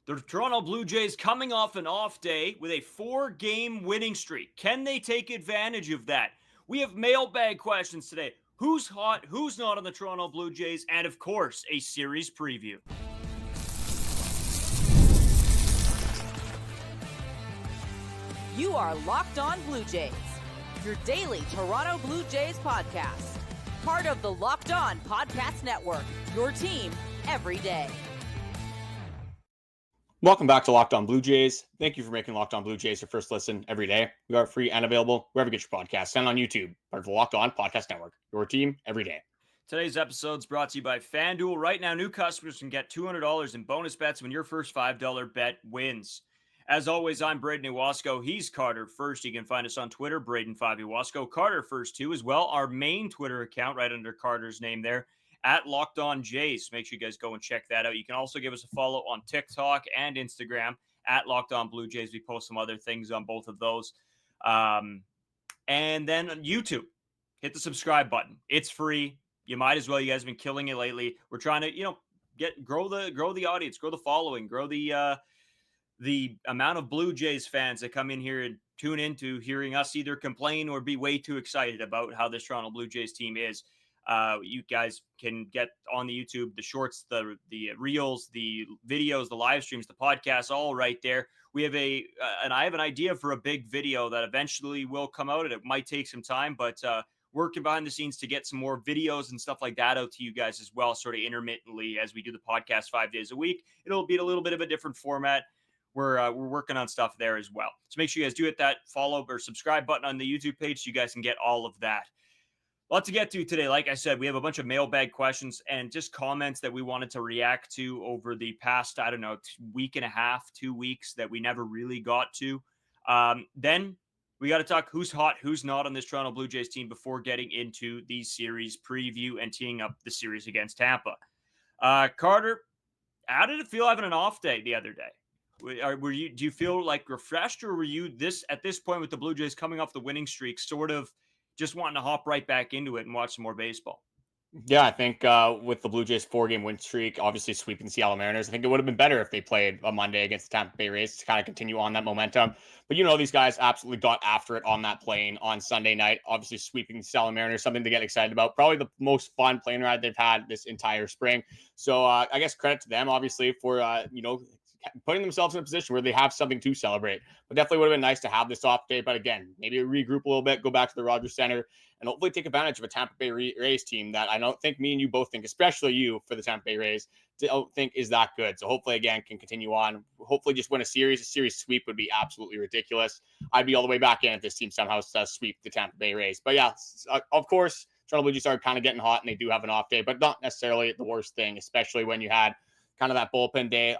The Toronto Blue Jays coming off an off day with a 4-game winning streak. Can they take advantage of that? We have mailbag questions today. Who's hot? Who's not on the Toronto Blue Jays? And of course, a series preview. You are Locked On Blue Jays, your daily Toronto Blue Jays podcast. Part of the Locked On Podcast Network, your team every day. Welcome back to Locked On Blue Jays. Thank you for making Locked On Blue Jays your first listen every day. We are free and available wherever you get your podcasts and on YouTube, part of the Locked On Podcast Network, your team every day. Today's episode is brought to you by FanDuel. Right now, new customers can get $200 in bonus bets when your first $5 bet wins. As always, I'm Braden Iwasco. He's Carter First. You can find us on Twitter, Braden5 Iwasco. Carter First, too, as well. Our main Twitter account right under Carter's name there, at Locked On Jays. Make sure you guys go and check that out. You can also give us a follow on TikTok and Instagram at Locked On Blue Jays. We post some other things on both of those. And then on YouTube, hit the subscribe button. It's free. You might as well. You guys have been killing it lately. We're trying to, grow the audience, grow the following, grow the amount of Blue Jays fans that come in here and tune into hearing us either complain or be way too excited about how this Toronto Blue Jays team is. You guys can get on the YouTube, the shorts, the reels, the videos, the live streams, the podcasts, all right there. We have and I have an idea for a big video that eventually will come out, and it might take some time, but working behind the scenes to get some more videos and stuff like that out to you guys as well, sort of intermittently as we do the podcast 5 days a week. It'll be a little bit of a different format. We're working on stuff there as well. So make sure you guys do hit that follow or subscribe button on the YouTube page so you guys can get all of that. Lots to get to today. Like I said, we have a bunch of mailbag questions and just comments that we wanted to react to over the past, week and a half, 2 weeks that we never really got to. Then we got to talk who's hot, who's not on this Toronto Blue Jays team before getting into the series preview and teeing up the series against Tampa. Carter, how did it feel having an off day the other day? Do you feel like refreshed, or were you at this point with the Blue Jays coming off the winning streak, sort of just wanting to hop right back into it and watch some more baseball? Yeah, I think with the Blue Jays 4-game win streak, obviously sweeping the Seattle Mariners, I think it would have been better if they played a Monday against the Tampa Bay Rays to kind of continue on that momentum. But these guys absolutely got after it on that plane on Sunday night. Obviously sweeping the Seattle Mariners, something to get excited about. Probably the most fun plane ride they've had this entire spring. So I guess credit to them, obviously, for putting themselves in a position where they have something to celebrate. But definitely would have been nice to have this off day. But again, maybe regroup a little bit, go back to the Rogers Center, and hopefully take advantage of a Tampa Bay Rays team that I don't think me and you both think, especially you for the Tampa Bay Rays, don't think is that good. So hopefully, again, can continue on. Hopefully just win a series. A series sweep would be absolutely ridiculous. I'd be all the way back in if this team somehow does sweep the Tampa Bay Rays. But yeah, of course, Toronto Blue Jays are kind of getting hot, and they do have an off day, but not necessarily the worst thing, especially when you had kind of that bullpen day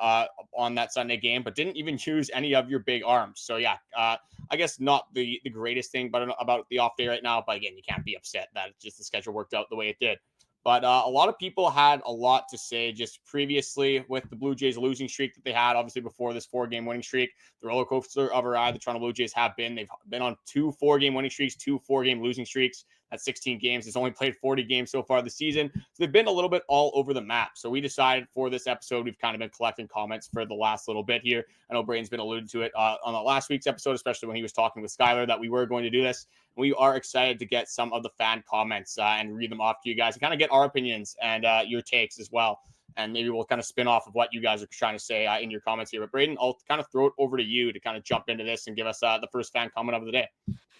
on that Sunday game, but didn't even choose any of your big arms. So yeah, I guess not the greatest thing but about the off day right now. But again, you can't be upset that just the schedule worked out the way it did. But a lot of people had a lot to say just previously with the Blue Jays losing streak that they had, obviously before this 4-game winning streak, the roller coaster of a ride the Toronto Blue Jays have been. They've been on 2 4-game winning streaks, 2 4-game losing streaks. That's 16 games. It's only played 40 games so far this season. So they've been a little bit all over the map. So we decided for this episode, we've kind of been collecting comments for the last little bit here. I know Braden's been alluding to it on the last week's episode, especially when he was talking with Skylar, that we were going to do this. We are excited to get some of the fan comments and read them off to you guys and kind of get our opinions and your takes as well. And maybe we'll kind of spin off of what you guys are trying to say in your comments here. But Braden, I'll kind of throw it over to you to kind of jump into this and give us the first fan comment of the day.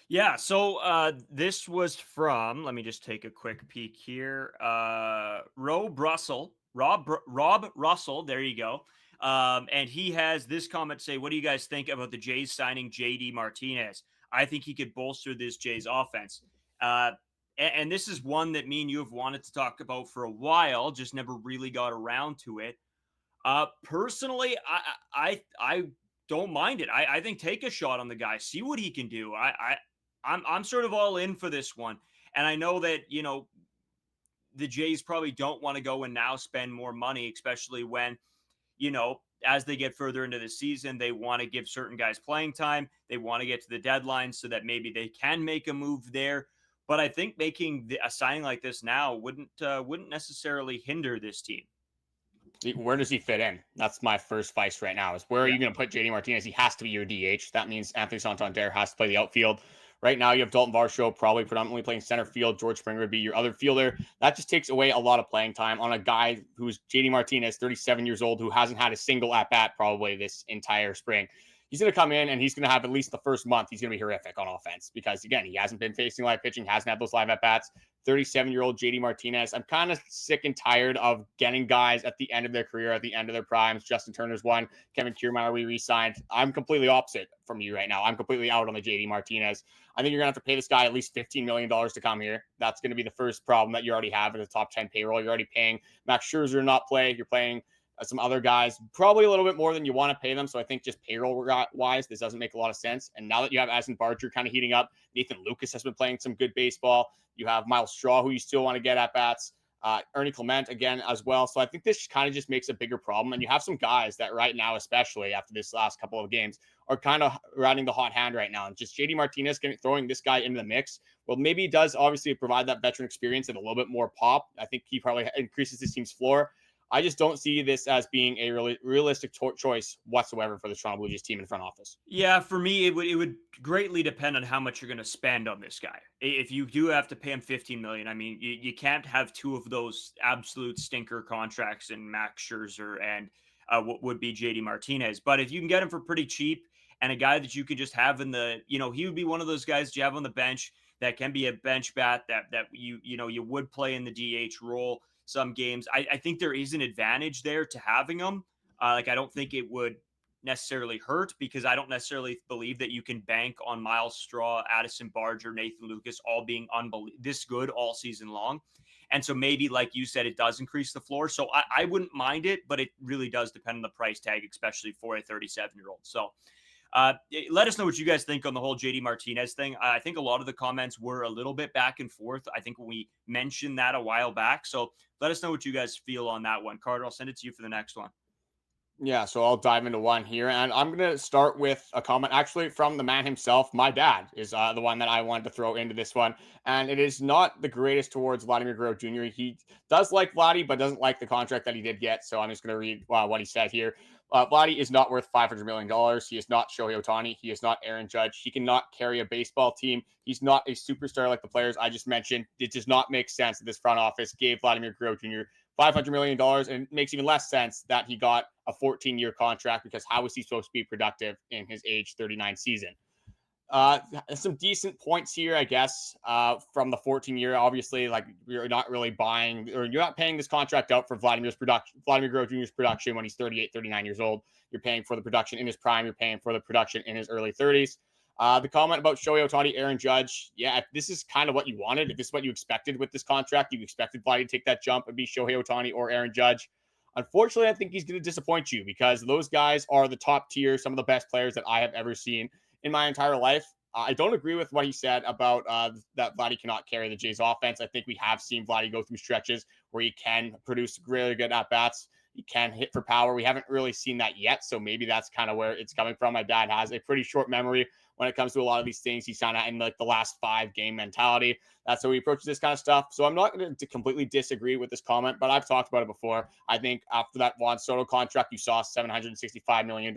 Yeah, so this was from, let me just take a quick peek here. Rob Russell, there you go. And he has this comment to say, what do you guys think about the Jays signing JD Martinez? I think he could bolster this Jays offense. And this is one that me and you have wanted to talk about for a while, just never really got around to it. Personally, I don't mind it. I think take a shot on the guy, see what he can do. I'm sort of all in for this one. And I know that, the Jays probably don't want to go and now spend more money, especially when, as they get further into the season, they want to give certain guys playing time. They want to get to the deadline so that maybe they can make a move there. But I think making a signing like this now wouldn't necessarily hinder this team. Where does he fit in? That's my first vice right now is where are you going to put JD Martinez? He has to be your DH. That means Anthony Santander has to play the outfield. Right now, you have Daulton Varsho probably predominantly playing center field. George Springer would be your other fielder. That just takes away a lot of playing time on a guy who's JD Martinez, 37 years old, who hasn't had a single at-bat probably this entire spring. He's going to come in and he's going to have at least the first month. He's going to be horrific on offense because, again, he hasn't been facing live pitching, hasn't had those live at-bats. 37-year-old JD Martinez. I'm kind of sick and tired of getting guys at the end of their career, at the end of their primes. Justin Turner's one. Kevin Kiermaier, we re-signed. I'm completely opposite from you right now. I'm completely out on the JD Martinez. I think you're going to have to pay this guy at least $15 million to come here. That's going to be the first problem that you already have in the top 10 payroll. You're already paying Max Scherzer not play. You're paying some other guys, probably a little bit more than you want to pay them. So I think just payroll-wise, this doesn't make a lot of sense. And now that you have Aston Barger kind of heating up, Nathan Lucas has been playing some good baseball. You have Miles Straw, who you still want to get at bats. Ernie Clement again as well. So I think this kind of just makes a bigger problem. And you have some guys that right now, especially after this last couple of games, are kind of riding the hot hand right now. And just JD Martinez throwing this guy into the mix, well, maybe he does obviously provide that veteran experience and a little bit more pop. I think he probably increases his team's floor. I just don't see this as being a really realistic choice whatsoever for the Toronto Blue Jays team in front office. Yeah, for me, it would greatly depend on how much you're going to spend on this guy. If you do have to pay him $15 million, I mean, you can't have two of those absolute stinker contracts in Max Scherzer and what would be JD Martinez. But if you can get him for pretty cheap and a guy that you can just have in the, he would be one of those guys that you have on the bench that can be a bench bat that you would play in the DH role some games. I think there is an advantage there to having him. I don't think it would necessarily hurt because I don't necessarily believe that you can bank on Miles Straw, Addison Barger, Nathan Lucas all being this good all season long. And so maybe, like you said, it does increase the floor. So I wouldn't mind it, but it really does depend on the price tag, especially for a 37-year-old. So let us know what you guys think on the whole JD Martinez thing. I think a lot of the comments were a little bit back and forth. I think we mentioned that a while back. So let us know what you guys feel on that one. Carter, I'll send it to you for the next one. Yeah, so I'll dive into one here. And I'm going to start with a comment actually from the man himself. My dad is the one that I wanted to throw into this one. And it is not the greatest towards Vladimir Guerrero Jr. He does like Vladdy, but doesn't like the contract that he did get. So I'm just going to read what he said here. Vladdy is not worth $500 million. He is not Shohei Ohtani. He is not Aaron Judge. He cannot carry a baseball team. He's not a superstar like the players I just mentioned. It does not make sense that this front office gave Vladimir Guerrero Jr. $500 million, and it makes even less sense that he got a 14-year contract because how is he supposed to be productive in his age 39 season? Some decent points here, I guess, from the 14-year. Obviously, like you're not really buying or you're not paying this contract out for Vladimir Guerrero Jr.'s production when he's 38, 39 years old. You're paying for the production in his prime. You're paying for the production in his early 30s. The comment about Shohei Ohtani, Aaron Judge, yeah, if this is kind of what you wanted, if this is what you expected with this contract, you expected Vladdy to take that jump and be Shohei Ohtani or Aaron Judge. Unfortunately, I think he's going to disappoint you because those guys are the top tier, some of the best players that I have ever seen in my entire life. I don't agree with what he said about that Vladdy cannot carry the Jays offense. I think we have seen Vladdy go through stretches where he can produce really good at-bats. He can hit for power. We haven't really seen that yet, so maybe that's kind of where it's coming from. My dad has a pretty short memory when it comes to a lot of these things. He's kind of in like the last 5-game mentality. That's how he approaches this kind of stuff. So I'm not going to completely disagree with this comment, but I've talked about it before. I think after that Juan Soto contract, you saw $765 million.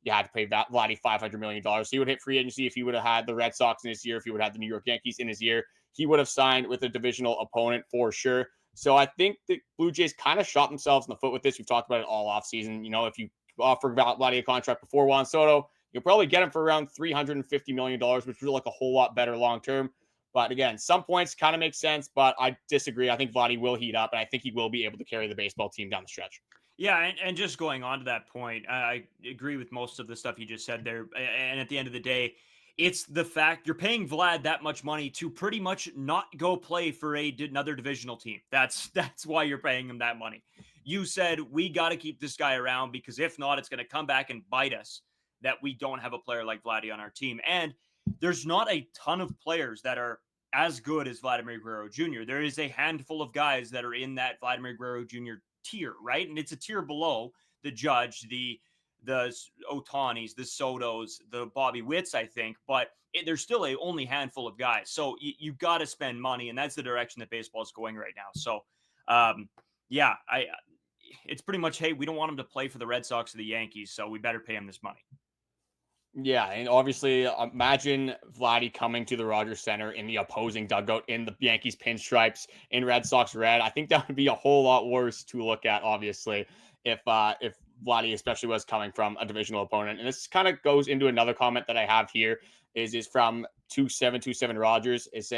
You had to pay Vladdy $500 million. He would hit free agency if he would have had the Red Sox in his year, if he would have had the New York Yankees in his year. He would have signed with a divisional opponent for sure. So I think the Blue Jays kind of shot themselves in the foot with this. We've talked about it all offseason. If you offer Vladdy a contract before Juan Soto, you'll probably get him for around $350 million, which would look a whole lot better long-term. But again, some points kind of make sense, but I disagree. I think Vladdy will heat up, and I think he will be able to carry the baseball team down the stretch. Yeah, and just going on to that point, I agree with most of the stuff you just said there. And at the end of the day, it's the fact you're paying Vlad that much money to pretty much not go play for another divisional team. That's why you're paying him that money. You said we got to keep this guy around because if not, it's going to come back and bite us that we don't have a player like Vladdy on our team. And there's not a ton of players that are as good as Vladimir Guerrero Jr. There is a handful of guys that are in that Vladimir Guerrero Jr. tier, right? And it's a tier below the Judge, the Ohtanis, the Sotos, the Bobby Witts, I think, but there's still only handful of guys. So you got to spend money, and that's the direction that baseball is going right now. So, it's pretty much, hey, we don't want him to play for the Red Sox or the Yankees, so we better pay him this money. Yeah, and obviously, imagine Vladdy coming to the Rogers Center in the opposing dugout in the Yankees pinstripes in Red Sox red. I think that would be a whole lot worse to look at, obviously, if Vladdy especially was coming from a divisional opponent. And this kind of goes into another comment that I have here is from 2727 Rogers. It's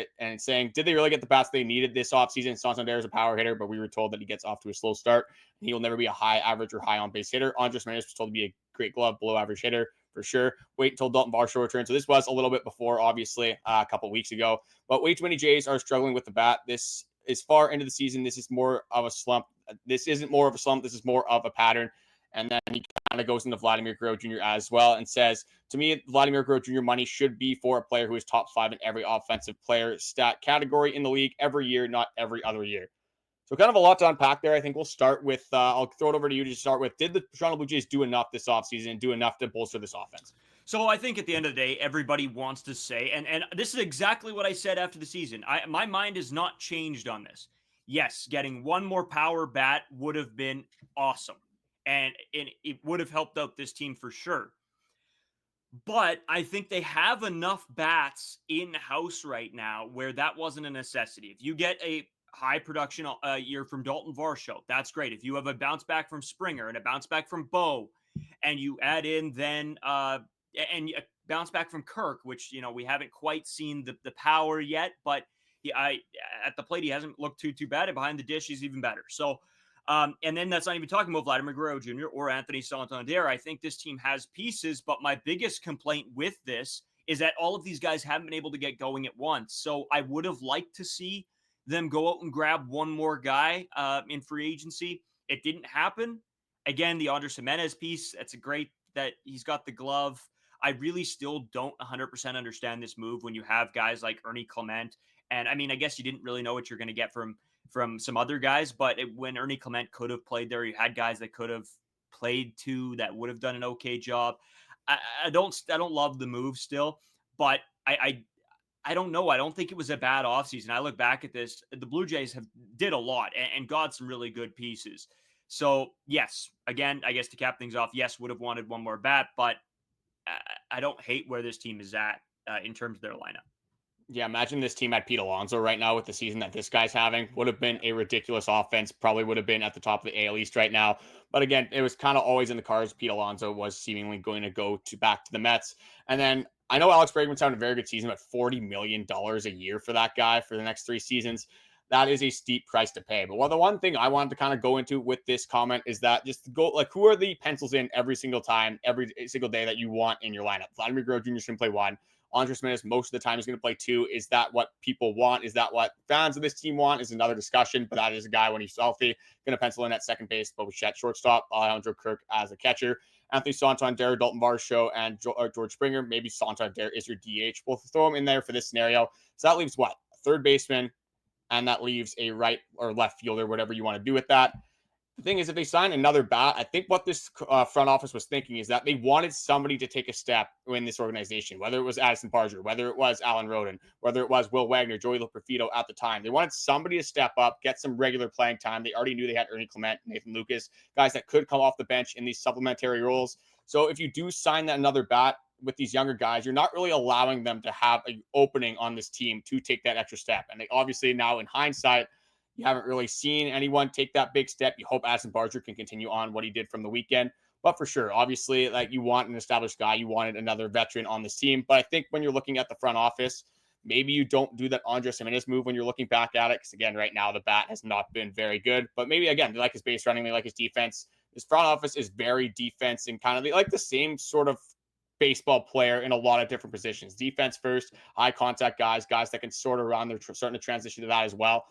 saying, did they really get the bats they needed this offseason? Santander is a power hitter, but we were told that he gets off to a slow start. And he will never be a high average or high on base hitter. Andrus was told to be a great glove, below average hitter for sure. Wait until Daulton Varsho returns. So this was a little bit before, obviously, a couple weeks ago. But way too many Jays are struggling with the bat. This is far into the season. This is more of a slump. This isn't more of a slump. This is more of a pattern. And then he kind of goes into Vladimir Guerrero Jr. as well and says, to me, Vladimir Guerrero Jr. money should be for a player who is top 5 in every offensive player stat category in the league every year, not every other year. So kind of a lot to unpack there. I think we'll start with, I'll throw it over to you to start with. Did the Toronto Blue Jays do enough this offseason and do enough to bolster this offense? So I think at the end of the day, everybody wants to say, and this is exactly what I said after the season. My mind is not changed on this. Yes, getting one more power bat would have been awesome. And it would have helped out this team for sure. But I think they have enough bats in-house right now where that wasn't a necessity. If you get a high production year from Daulton Varsho, that's great. If you have a bounce back from Springer and a bounce back from Bo, and you add in then and a bounce back from Kirk, which, we haven't quite seen the power yet, but at the plate, he hasn't looked too bad. And behind the dish, he's even better. So, and then that's not even talking about Vladimir Guerrero Jr. or Anthony Santander. I think this team has pieces, but my biggest complaint with this is that all of these guys haven't been able to get going at once. So I would have liked to see them go out and grab one more guy in free agency. It didn't happen. Again, the Andrus Jimenez piece, that's a great that he's got the glove. I really still don't 100% understand this move when you have guys like Ernie, Clement. And I mean, I guess you didn't really know what you're going to get from some other guys, but when Ernie Clement could have played there, you had guys that could have played too that would have done an okay job. I don't love the move still, but I don't know. I don't think it was a bad offseason. I look back at this, the Blue Jays did a lot and got some really good pieces. So yes, again, I guess to cap things off, yes, would have wanted one more bat, but I don't hate where this team is at in terms of their lineup. Yeah, imagine this team had Pete Alonso right now with the season that this guy's having. Would have been a ridiculous offense. Probably would have been at the top of the AL East right now. But again, it was kind of always in the cards. Pete Alonso was seemingly going to go back to the Mets. And then I know Alex Bregman's having a very good season, but $40 million a year for that guy for the next 3 seasons. That is a steep price to pay. But the one thing I wanted to kind of go into with this comment is that just go like, who are the pencils in every single time, every single day that you want in your lineup? Vladimir Guerrero Jr. is going to play 1. Andrus Jimenez most of the time is going to play 2. Is that what people want? Is that what fans of this team want? Is another discussion. But that is a guy when he's healthy going to pencil in at second base. But Bichette shortstop, Alejandro, Kirk as a catcher, Anthony Santander, Daulton Varsho, and George Springer. Maybe Santander is your DH. We'll throw him in there for this scenario. So that leaves what? A third baseman, and that leaves a right or left fielder, whatever you want to do with that. The thing is, if they sign another bat, I think what this front office was thinking is that they wanted somebody to take a step in this organization, whether it was Addison Barger, whether it was Alan Roden, whether it was Will Wagner, Joey Loperfido at the time. They wanted somebody to step up, get some regular playing time. They already knew they had Ernie, Clement, Nathan Lucas, guys that could come off the bench in these supplementary roles. So if you do sign that another bat with these younger guys, you're not really allowing them to have an opening on this team to take that extra step. And they obviously now, in hindsight, you haven't really seen anyone take that big step. You hope Addison Barger can continue on what he did from the weekend. But for sure, obviously, like, you want an established guy. You wanted another veteran on this team. But I think when you're looking at the front office, maybe you don't do that Andrus Jimenez move when you're looking back at it. Because, again, right now, the bat has not been very good. But maybe, again, they like his base running. They like his defense. His front office is very defense and kind of they like the same sort of baseball player in a lot of different positions. Defense first, high contact guys that can sort of run. They're starting to transition to that as well.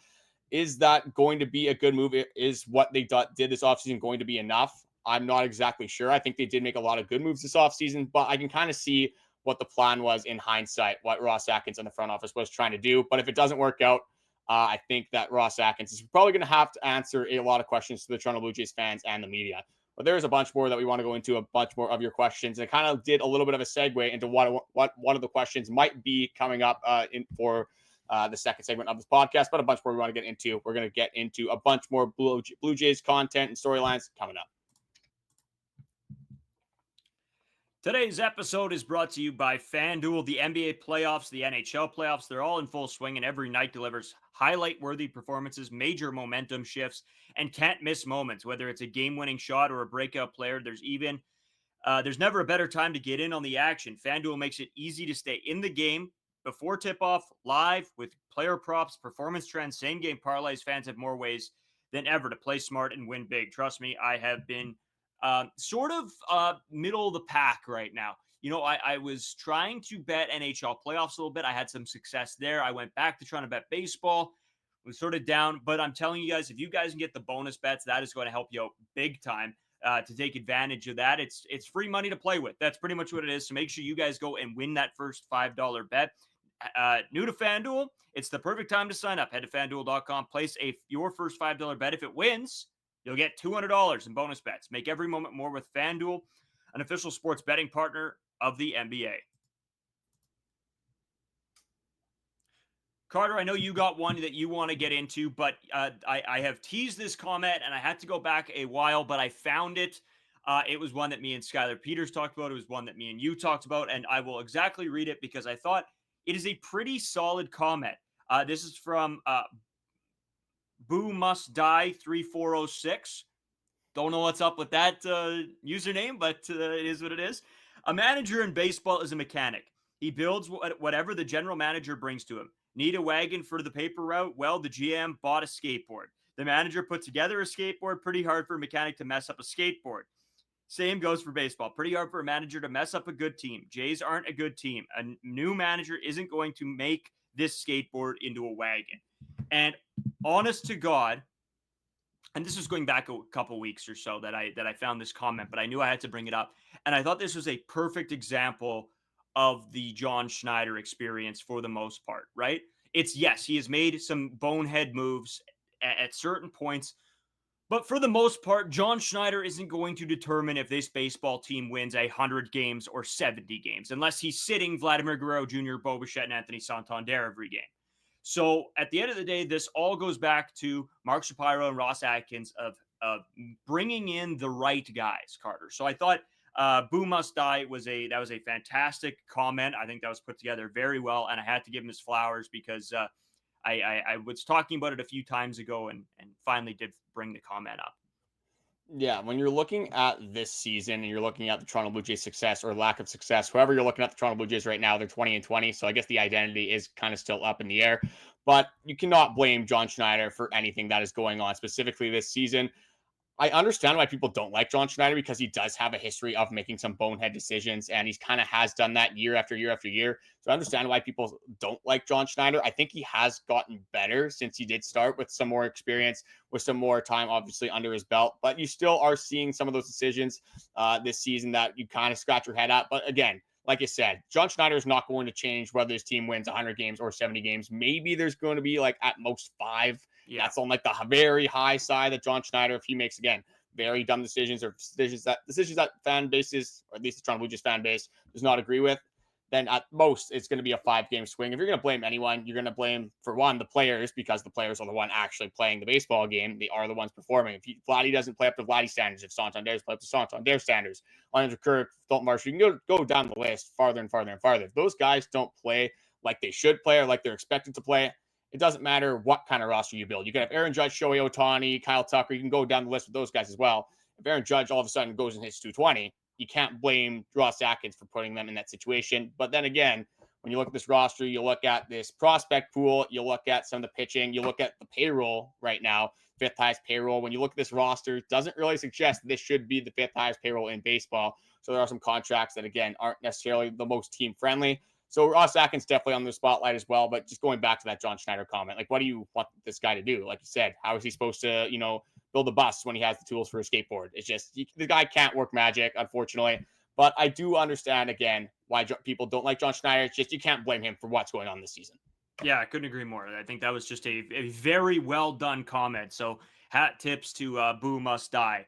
Is that going to be a good move? Is what they did this offseason going to be enough? I'm not exactly sure. I think they did make a lot of good moves this offseason, but I can kind of see what the plan was in hindsight, what Ross Atkins and the front office was trying to do. But if it doesn't work out, I think that Ross Atkins is probably going to have to answer a lot of questions to the Toronto Blue Jays fans and the media. But there's a bunch more that we want to go into, a bunch more of your questions. And kind of did a little bit of a segue into what one of the questions might be coming up for the second segment of this podcast, but a bunch more we want to get into. We're going to get into a bunch more Blue Jays content and storylines coming up. Today's episode is brought to you by FanDuel. The NBA playoffs, the NHL playoffs, they're all in full swing, and every night delivers highlight-worthy performances, major momentum shifts, and can't-miss moments. Whether it's a game-winning shot or a breakout player, there's never a better time to get in on the action. FanDuel makes it easy to stay in the game before tip-off, live, with player props, performance trends, same-game parlays. Fans have more ways than ever to play smart and win big. Trust me, I have been sort of middle of the pack right now. You know, I was trying to bet NHL playoffs a little bit. I had some success there. I went back to trying to bet baseball. Was sort of down, but I'm telling you guys, if you guys can get the bonus bets, that is going to help you out big time to take advantage of that. It's free money to play with. That's pretty much what it is. So make sure you guys go and win that first $5 bet. New to FanDuel, it's the perfect time to sign up. Head to FanDuel.com, place your first $5 bet. If it wins, you'll get $200 in bonus bets. Make every moment more with FanDuel, an official sports betting partner of the NBA. Carter, I know you got one that you want to get into, but I have teased this comment, and I had to go back a while, but I found it. It was one that me and Skylar Peters talked about. It was one that me and you talked about, and I will exactly read it because I thought it is a pretty solid comment. This is from Boo Must Die 3406. Don't know what's up with that username, but it is what it is. A manager in baseball is a mechanic. He builds whatever the general manager brings to him. Need a wagon for the paper route? Well, the GM bought a skateboard. The manager put together a skateboard. Pretty hard for a mechanic to mess up a skateboard. Same goes for baseball. Pretty hard for a manager to mess up a good team. Jays aren't a good team. A new manager isn't going to make this skateboard into a wagon. And honest to God, and this was going back a couple weeks or so that I found this comment, but I knew I had to bring it up. And I thought this was a perfect example of the John Schneider experience for the most part, right? It's, yes, he has made some bonehead moves at certain points, but for the most part, John Schneider isn't going to determine if this baseball team wins 100 games or 70 games, unless he's sitting Vladimir Guerrero Jr., Bichette, and Anthony Santander every game. So at the end of the day, this all goes back to Mark Shapiro and Ross Atkins of bringing in the right guys, Carter. So I thought Boo Must Die was a fantastic comment. I think that was put together very well, and I had to give him his flowers because I was talking about it a few times ago and finally did bring the comment up. Yeah, when you're looking at this season and you're looking at the Toronto Blue Jays' success or lack of success, whoever you're looking at the Toronto Blue Jays right now, they're 20-20. So I guess the identity is kind of still up in the air. But you cannot blame John Schneider for anything that is going on, specifically this season. I understand why people don't like John Schneider because he does have a history of making some bonehead decisions, and he's kind of has done that year after year after year. So I understand why people don't like John Schneider. I think he has gotten better since he did start with some more experience, with some more time, obviously, under his belt. But you still are seeing some of those decisions this season that you kind of scratch your head at. But again, like I said, John Schneider is not going to change whether his team wins 100 games or 70 games. Maybe there's going to be like at most 5. Yeah. That's on like the very high side that John Schneider, if he makes, again, very dumb decisions or decisions that fan bases, or at least the Toronto Blue Jays fan base, does not agree with, then at most it's going to be a 5-game swing. If you're going to blame anyone, you're going to blame, for one, the players, because the players are the one actually playing the baseball game. They are the ones performing. If Vladdy doesn't play up to Vladdy standards, if Santander's play up to Santander standards, Alejandro, Kirk, Daulton, Varsho, you can go down the list farther and farther and farther. If those guys don't play like they should play or like they're expected to play, it doesn't matter what kind of roster you build. You can have Aaron Judge, Shohei Ohtani, Kyle Tucker. You can go down the list with those guys as well. If Aaron Judge all of a sudden goes and hits 220, you can't blame Ross Atkins for putting them in that situation. But then again, when you look at this roster, you look at this prospect pool, you look at some of the pitching, you look at the payroll right now, 5th highest payroll. When you look at this roster, it doesn't really suggest this should be the 5th highest payroll in baseball. So there are some contracts that, again, aren't necessarily the most team friendly. So Ross Atkins definitely on the spotlight as well. But just going back to that John Schneider comment, like, what do you want this guy to do? Like you said, how is he supposed to, build a bus when he has the tools for a skateboard? It's just, the guy can't work magic, unfortunately. But I do understand, again, why people don't like John Schneider. It's just, you can't blame him for what's going on this season. Yeah, I couldn't agree more. I think that was just a very well done comment. So hat tips to Boo Must Die.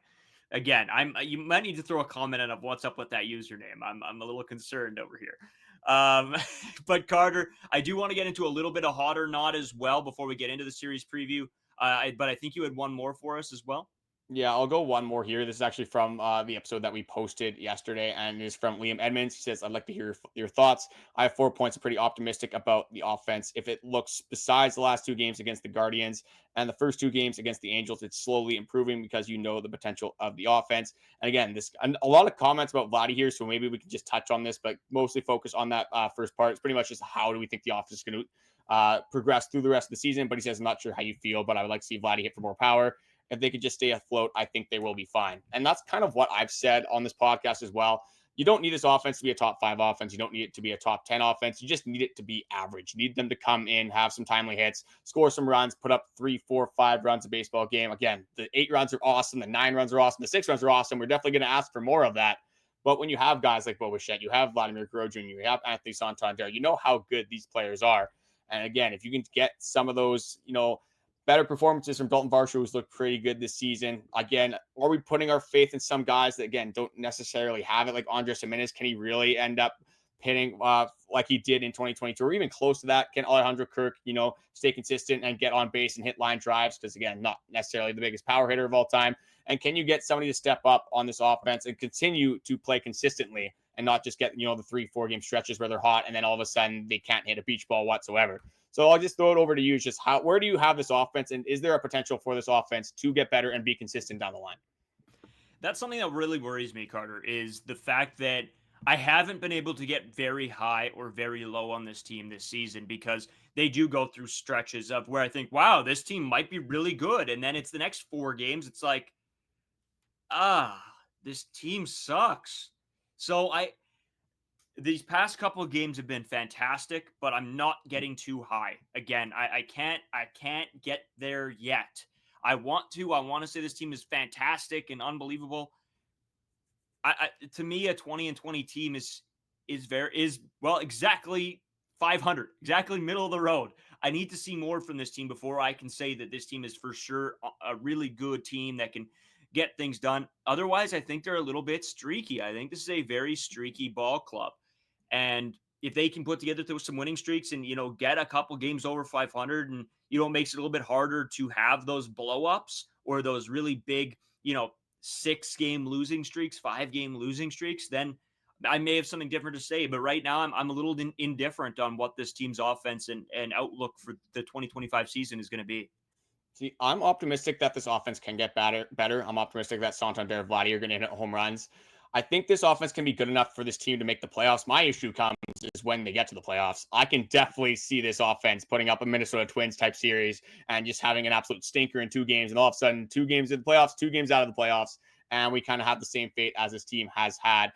Again, you might need to throw a comment in of what's up with that username. I'm a little concerned over here. But Carter, I do want to get into a little bit of hot or not as well before we get into the series preview. But I think you had one more for us as well. Yeah, I'll go one more here. This is actually from the episode that we posted yesterday, and it is from Liam Edmonds. He says, I'd like to hear your thoughts. I have 4 points. I'm pretty optimistic about the offense. If it looks, besides the last 2 games against the Guardians and the first 2 games against the Angels, it's slowly improving because you know the potential of the offense. And again, a lot of comments about Vladdy here, so maybe we can just touch on this, but mostly focus on that first part. It's pretty much just how do we think the offense is going to progress through the rest of the season. But he says, I'm not sure how you feel, but I would like to see Vladdy hit for more power. If they could just stay afloat, I think they will be fine. And that's kind of what I've said on this podcast as well. You don't need this offense to be a top 5 offense. You don't need it to be a top 10 offense. You just need it to be average. You need them to come in, have some timely hits, score some runs, put up 3, 4, 5 runs a baseball game. Again, the 8 runs are awesome. The 9 runs are awesome. The 6 runs are awesome. We're definitely going to ask for more of that. But when you have guys like Bichette, you have Vladimir Guerrero Jr., you have Anthony Santander, you know how good these players are. And again, if you can get some of those, better performances from Daulton, Varsho, who's looked pretty good this season. Again, are we putting our faith in some guys that, again, don't necessarily have it, like Andrus Gimenez? Can he really end up hitting like he did in 2022 or even close to that? Can Alejandro Kirk, stay consistent and get on base and hit line drives? Because, again, not necessarily the biggest power hitter of all time. And can you get somebody to step up on this offense and continue to play consistently and not just get, the 3-4 game stretches where they're hot and then all of a sudden they can't hit a beach ball whatsoever? So I'll just throw it over to you. Just where do you have this offense, and is there a potential for this offense to get better and be consistent down the line? That's something that really worries me, Carter, is the fact that I haven't been able to get very high or very low on this team this season because they do go through stretches of where I think, wow, this team might be really good. And then it's the next 4 games. It's like, this team sucks. So these past couple of games have been fantastic, but I'm not getting too high. Again, I can't get there yet. I want to say this team is fantastic and unbelievable. To me, a 20-20 team is exactly 500, exactly middle of the road. I need to see more from this team before I can say that this team is for sure a really good team that can get things done. Otherwise, I think they're a little bit streaky. I think this is a very streaky ball club. And if they can put together some winning streaks and, get a couple games over 500 and, makes it a little bit harder to have those blow-ups or those really big, 6-game losing streaks, 5-game losing streaks, then I may have something different to say. But right now I'm a little indifferent on what this team's offense and outlook for the 2025 season is going to be. See, I'm optimistic that this offense can get better. I'm optimistic that Santander and Vladdy are going to hit home runs. I think this offense can be good enough for this team to make the playoffs. My issue comes is when they get to the playoffs. I can definitely see this offense putting up a Minnesota Twins type series and just having an absolute stinker in 2 games. And all of a sudden, 2 games in the playoffs, 2 games out of the playoffs. And we kind of have the same fate as this team has had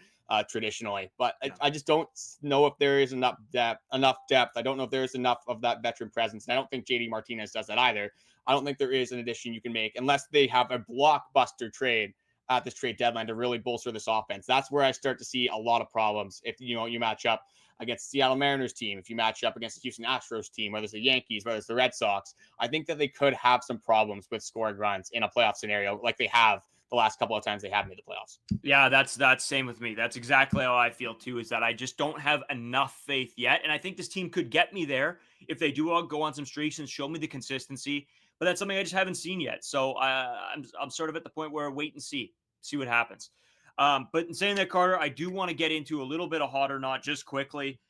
traditionally. But I just don't know if there is enough depth. I don't know if there is enough of that veteran presence. And I don't think JD Martinez does that either. I don't think there is an addition you can make unless they have a blockbuster trade at this trade deadline to really bolster this offense. That's where I start to see a lot of problems. If you match up against the Seattle Mariners team, if you match up against the Houston Astros team, whether it's the Yankees, whether it's the Red Sox, I think that they could have some problems with scoring runs in a playoff scenario like they have the last couple of times they have made the playoffs. Yeah, that's same with me. That's exactly how I feel too, is that I just don't have enough faith yet. And I think this team could get me there if they do go on some streaks and show me the consistency. But that's something I just haven't seen yet. So I'm sort of at the point where wait and see what happens. But in saying that, Carter, I do want to get into a little bit of hot or not just quickly.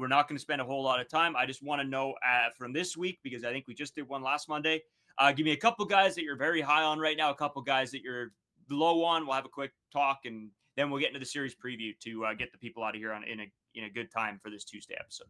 We're not going to spend a whole lot of time. I just want to know from this week, because I think we just did one last Monday. Give me a couple guys that you're very high on right now, a couple guys that you're low on. We'll have a quick talk, and then we'll get into the series preview to get the people out of here in a good time for this Tuesday episode.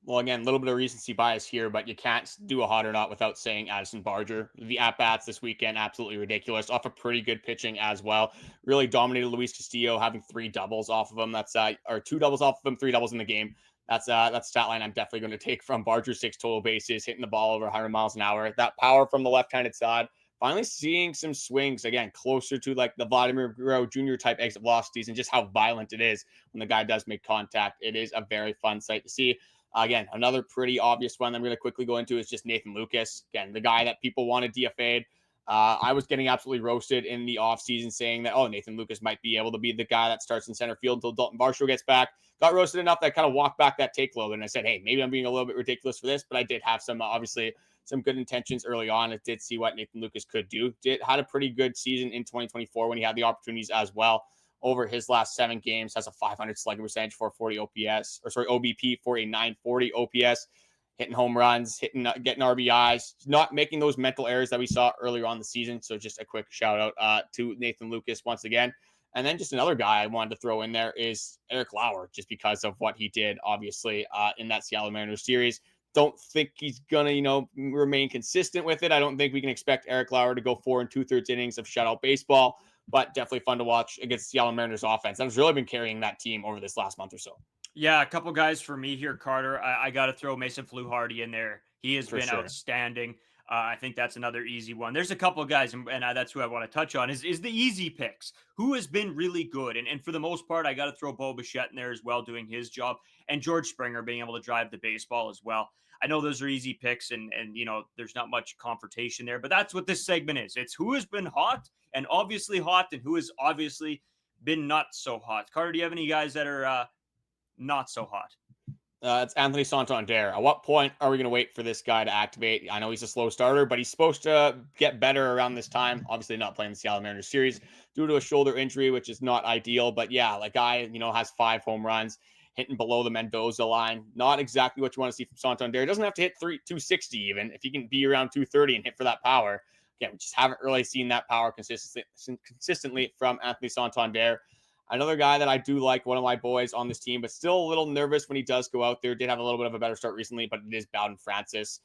Well, again, a little bit of recency bias here, but you can't do a hot or not without saying Addison Barger. The at-bats this weekend, absolutely ridiculous. Off of pretty good pitching as well. Really dominated Luis Castillo, having 3 doubles off of him. That's or 2 doubles off of him, 3 doubles in the game. That's stat line I'm definitely going to take from Barger. 6 total bases, hitting the ball over 100 miles an hour. That power from the left-handed side. Finally seeing some swings, again, closer to like the Vladimir Guerrero Jr. type exit velocities and just how violent it is when the guy does make contact. It is a very fun sight to see. Again, another pretty obvious one I'm going to quickly go into is just Nathan Lucas. Again, the guy that people wanted DFA'd. I was getting absolutely roasted in the offseason saying that, oh, Nathan Lucas might be able to be the guy that starts in center field until Daulton Varsho gets back. Got roasted enough that I kind of walked back that take a little bit. And I said, hey, maybe I'm being a little bit ridiculous for this, but I did have some, obviously, some good intentions early on. I did see what Nathan Lucas could do. Had a pretty good season in 2024 when he had the opportunities as well. Over his last 7 games, has a 500 slugging percentage, 440 OPS, OBP for a 940 OPS. Hitting home runs, getting RBIs, not making those mental errors that we saw earlier on the season. So just a quick shout out to Nathan Lucas once again. And then just another guy I wanted to throw in there is Erik Lauer, just because of what he did, obviously, in that Seattle Mariners series. Don't think he's going to, remain consistent with it. I don't think we can expect Erik Lauer to go 4 2/3 innings of shutout baseball, but definitely fun to watch against the Seattle Mariners offense. That has really been carrying that team over this last month or so. Yeah, a couple guys for me here, Carter. I got to throw Mason Fluharty in there. He has For been sure. outstanding. I think that's another easy one. There's a couple of guys, and that's who I want to touch on, is the easy picks. Who has been really good? And for the most part, I got to throw Bo Bichette in there as well, doing his job, and George Springer being able to drive the baseball as well. I know those are easy picks, and there's not much confrontation there, but that's what this segment is. It's who has been hot and obviously hot, and who has obviously been not so hot. Carter, do you have any guys that are not so hot? It's Anthony Santander. At what point are we going to wait for this guy to activate? I know he's a slow starter, but he's supposed to get better around this time. Obviously not playing the Seattle Mariners series due to a shoulder injury, which is not ideal. But yeah, like guy, has 5 home runs, hitting below the Mendoza line. Not exactly what you want to see from Santander. He doesn't have to hit 260 even. If he can be around 230 and hit for that power. Again, we just haven't really seen that power consistently from Anthony Santander. Another guy that I do like, one of my boys on this team, but still a little nervous when he does go out there. Did have a little bit of a better start recently, but it is Bowden Francis.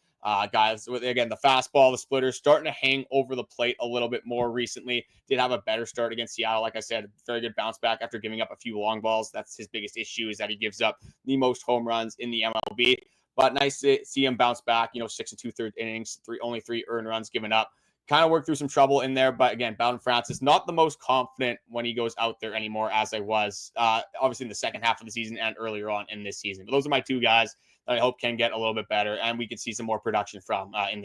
Guys, again, the fastball, the splitter, starting to hang over the plate a little bit more recently. Did have a better start against Seattle. Like I said, very good bounce back after giving up a few long balls. That's his biggest issue, is that he gives up the most home runs in the MLB. But nice to see him bounce back, 6 2/3 innings, only 3 earned runs given up. Kind of worked through some trouble in there, but again, Bowden Francis, not the most confident when he goes out there anymore, as I was, obviously in the second half of the season and earlier on in this season. But those are my 2 guys that I hope can get a little bit better, and we could see some more production from in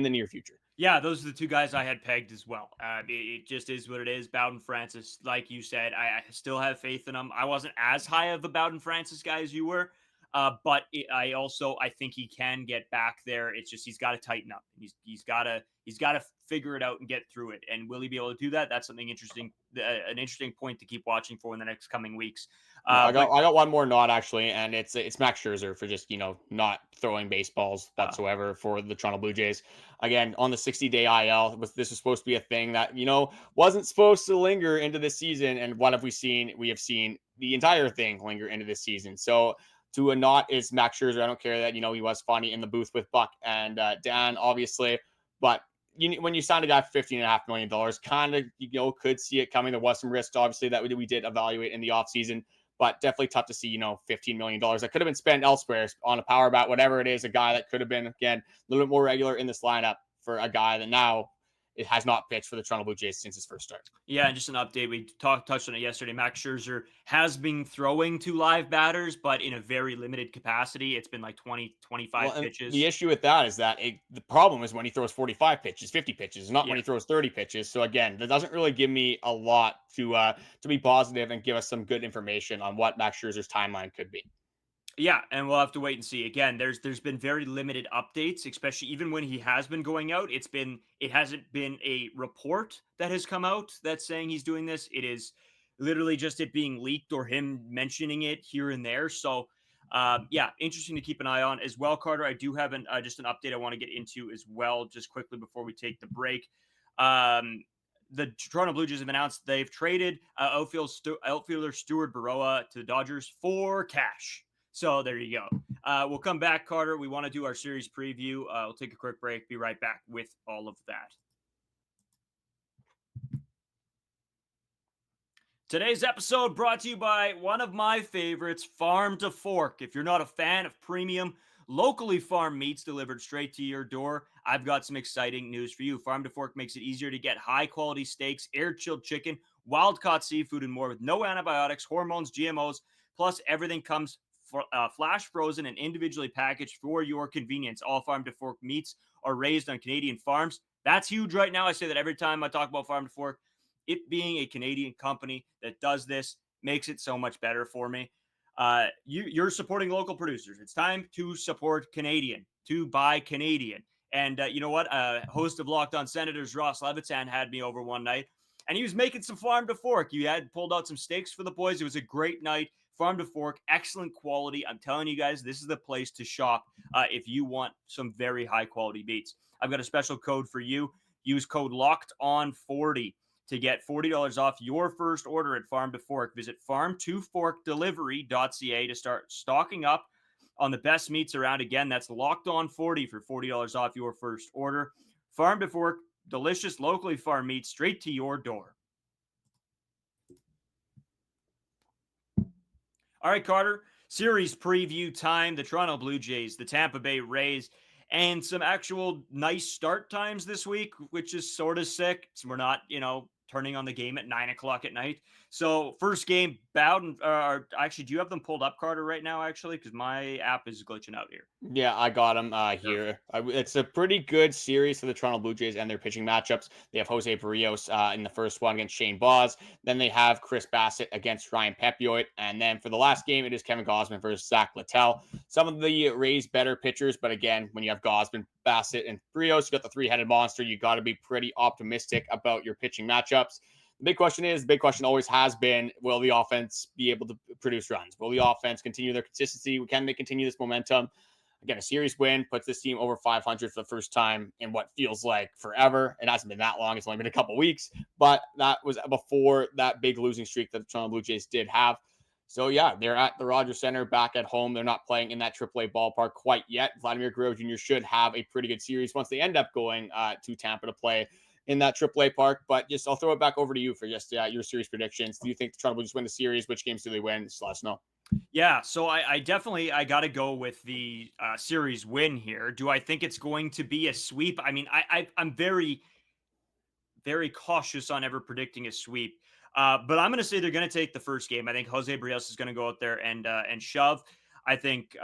the near future. Yeah, those are the 2 guys I had pegged as well. It just is what it is. Bowden Francis, like you said, I still have faith in him. I wasn't as high of a Bowden Francis guy as you were. But I think he can get back there. It's just he's got to tighten up. He's got to figure it out and get through it. And will he be able to do that? That's something interesting, an interesting point to keep watching for in the next coming weeks. I got one more nod actually, and it's Max Scherzer for just not throwing baseballs whatsoever for the Toronto Blue Jays. Again, on the 60-day IL, this was supposed to be a thing that wasn't supposed to linger into this season. And what have we seen? We have seen the entire thing linger into this season. So to a knot is Max Scherzer. I don't care that, he was funny in the booth with Buck and Dan, obviously. But when you sign a guy for $15.5 million, kind of, could see it coming. There was some risk, obviously, that we did evaluate in the offseason. But definitely tough to see, $15 million that could have been spent elsewhere on a power bat, whatever it is, a guy that could have been, again, a little bit more regular in this lineup for a guy that now it has not pitched for the Toronto Blue Jays since his first start. Yeah, and just an update. We touched on it yesterday. Max Scherzer has been throwing to live batters, but in a very limited capacity. It's been like 20, 25 pitches. The issue with that is that the problem is when he throws 45 pitches, 50 pitches, not when he throws 30 pitches. So again, that doesn't really give me a lot to be positive and give us some good information on what Max Scherzer's timeline could be. Yeah, and we'll have to wait and see. Again, there's been very limited updates, especially even when he has been going out. It hasn't been a report that has come out that's saying he's doing this. It is literally just it being leaked or him mentioning it here and there. So, interesting to keep an eye on as well, Carter. I do have just an update I want to get into as well, just quickly before we take the break. The Toronto Blue Jays have announced they've traded outfielder Stuart Baroa to the Dodgers for cash. So there you go. We'll come back, Carter. We want to do our series preview. We'll take a quick break. Be right back with all of that. Today's episode brought to you by one of my favorites, Farm to Fork. If you're not a fan of premium, locally farmed meats delivered straight to your door, I've got some exciting news for you. Farm to Fork makes it easier to get high-quality steaks, air-chilled chicken, wild-caught seafood, and more with no antibiotics, hormones, GMOs, plus everything comes flash frozen and individually packaged for your convenience. All Farm to Fork meats are raised on Canadian farms. That's huge right now. I say that every time I talk about Farm to Fork. It being a Canadian company that does this makes it so much better for me. You're supporting local producers. It's time to support Canadian, to buy Canadian. And you know what? Host of Locked On Senators, Ross Levitan, had me over one night, and he was making some Farm to Fork. You had pulled out some steaks for the boys. It was a great night. Farm to Fork, excellent quality. I'm telling you guys, this is the place to shop if you want some very high quality beats. I've got a special code for you. Use code Locked On 40 to get $40 off your first order at Farm to Fork. Visit farm2forkdelivery.ca to start stocking up on the best meats around. Again, that's Locked On 40 for $40 off your first order. Farm to Fork, delicious locally farmed meat straight to your door. All right, Carter, series preview time. The Toronto Blue Jays, the Tampa Bay Rays, and some actual nice start times this week, which is sort of sick. So we're not, turning on the game at 9:00 at night. So first game, Bowden. Actually, do you have them pulled up, Carter, right now? Actually, because my app is glitching out here. Yeah, I got them here. It's a pretty good series for the Toronto Blue Jays and their pitching matchups. They have Jose Berrios in the first one against Shane Baz. Then they have Chris Bassitt against Ryan Pepioit. And then for the last game, it is Kevin Gausman versus Zach Littell. Some of the Rays better pitchers, but again, when you have Gausman, Bassitt, and Berrios, you got the three-headed monster. You got to be pretty optimistic about your pitching matchups. The big question always has been, will the offense be able to produce runs? Will the offense continue their consistency? Can they continue this momentum? Again, a series win puts this team over 500 for the first time in what feels like forever. It hasn't been that long. It's only been a couple weeks, but that was before that big losing streak that the Toronto Blue Jays did have. So, yeah, they're at the Rogers Center back at home. They're not playing in that AAA ballpark quite yet. Vladimir Guerrero Jr. should have a pretty good series once they end up going to Tampa to play in that AAA park. But just I'll throw it back over to you for just your series predictions. Do you think the Toronto Blue Jays win the series? Which games do they win? Just let us know. Yeah, so I definitely got to go with the series win here. Do I think it's going to be a sweep? I mean, I'm very, very cautious on ever predicting a sweep, but I'm going to say they're going to take the first game. I think Jose Berrios is going to go out there and shove. I think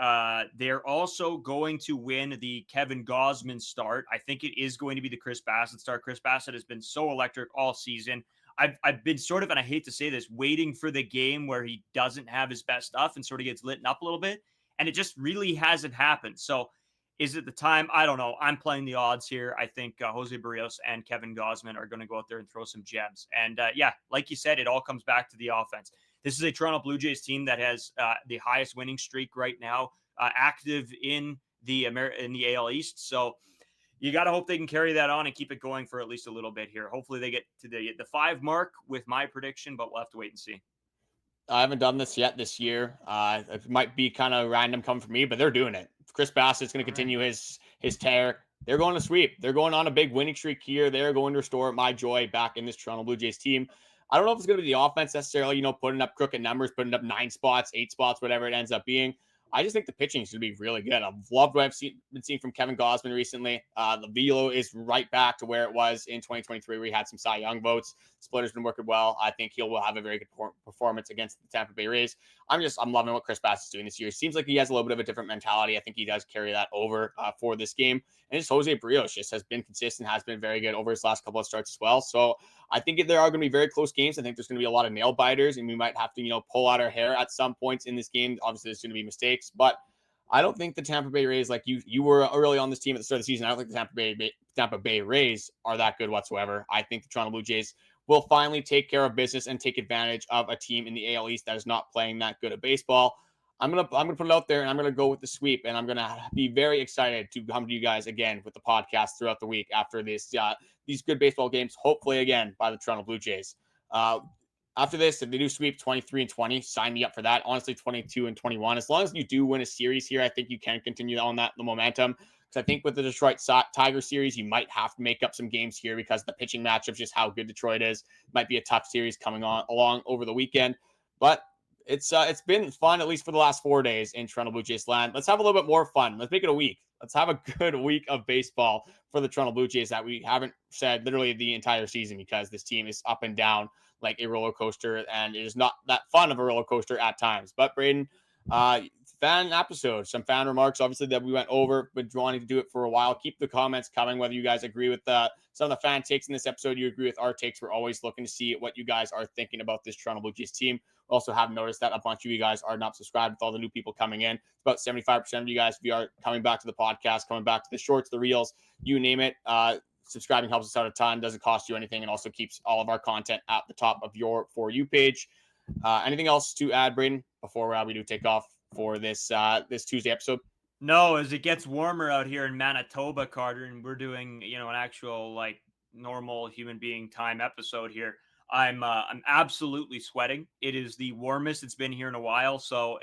they're also going to win the Kevin Gausman start. I think it is going to be the Chris Bassitt start. Chris Bassitt has been so electric all season. I've been sort of, and I hate to say this, waiting for the game where he doesn't have his best stuff and sort of gets lit up a little bit. And it just really hasn't happened. So is it the time? I don't know. I'm playing the odds here. I think Jose Berrios and Kevin Gausman are going to go out there and throw some gems. And yeah, like you said, it all comes back to the offense. This is a Toronto Blue Jays team that has the highest winning streak right now, active in the AL East. So you got to hope they can carry that on and keep it going for at least a little bit here. Hopefully they get to the 5 mark with my prediction, but we'll have to wait and see. I haven't done this yet this year. It might be kind of random coming from me, but they're doing it. Chris Bassett's going to continue his tear. They're going to sweep. They're going on a big winning streak here. They're going to restore my joy back in this Toronto Blue Jays team. I don't know if it's going to be the offense necessarily, putting up crooked numbers, putting up 9 spots, 8 spots, whatever it ends up being. I just think the pitching is going to be really good. I've loved what I've been seeing from Kevin Gausman recently. The velo is right back to where it was in 2023, where he had some Cy Young votes. Splitter's been working well. I think he will have a very good performance against the Tampa Bay Rays. I'm loving what Chris Bassitt's doing this year. Seems like he has a little bit of a different mentality. I think he does carry that over for this game. And just Jose Berrios just has been consistent, has been very good over his last couple of starts as well. So I think there are going to be very close games. I think there's going to be a lot of nail biters, and we might have to, pull out our hair at some points in this game. Obviously, there's going to be mistakes, but I don't think the Tampa Bay Rays, like you were early on this team at the start of the season, I don't think the Tampa Bay Rays are that good whatsoever. I think the Toronto Blue Jays will finally take care of business and take advantage of a team in the AL East that is not playing that good at baseball. I'm gonna put it out there, and I'm gonna go with the sweep, and I'm gonna be very excited to come to you guys again with the podcast throughout the week after these good baseball games. Hopefully, again by the Toronto Blue Jays. After this, if they do sweep 23-20, sign me up for that. Honestly, 22-21. As long as you do win a series here, I think you can continue on the momentum. Because I think with the Detroit Tiger series, you might have to make up some games here because the pitching matchup, just how good Detroit is, might be a tough series coming along over the weekend. But it's been fun, at least for the last 4 days in Toronto Blue Jays land. Let's have a little bit more fun. Let's make it a week. Let's have a good week of baseball for the Toronto Blue Jays that we haven't said literally the entire season, because this team is up and down like a roller coaster, and it is not that fun of a roller coaster at times. But Braden, fan episode, some fan remarks, obviously, that we went over, been wanting to do it for a while. Keep the comments coming, whether you guys agree with some of the fan takes in this episode, you agree with our takes. We're always looking to see what you guys are thinking about this Toronto Blue Jays team. We also have noticed that a bunch of you guys are not subscribed with all the new people coming in. About 75% of you guys, if you are coming back to the podcast, coming back to the shorts, the reels, you name it. Subscribing helps us out a ton, doesn't cost you anything, and also keeps all of our content at the top of your For You page. Anything else to add, Braden, before we do take off for this Tuesday episode? No, as it gets warmer out here in Manitoba, Carter, and we're doing, an actual like normal human being time episode here. I'm absolutely sweating. It is the warmest it's been here in a while, so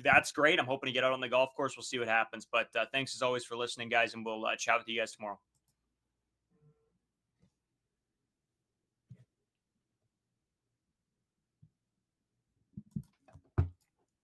that's great. I'm hoping to get out on the golf course. We'll see what happens. But thanks as always for listening, guys, and we'll chat with you guys tomorrow.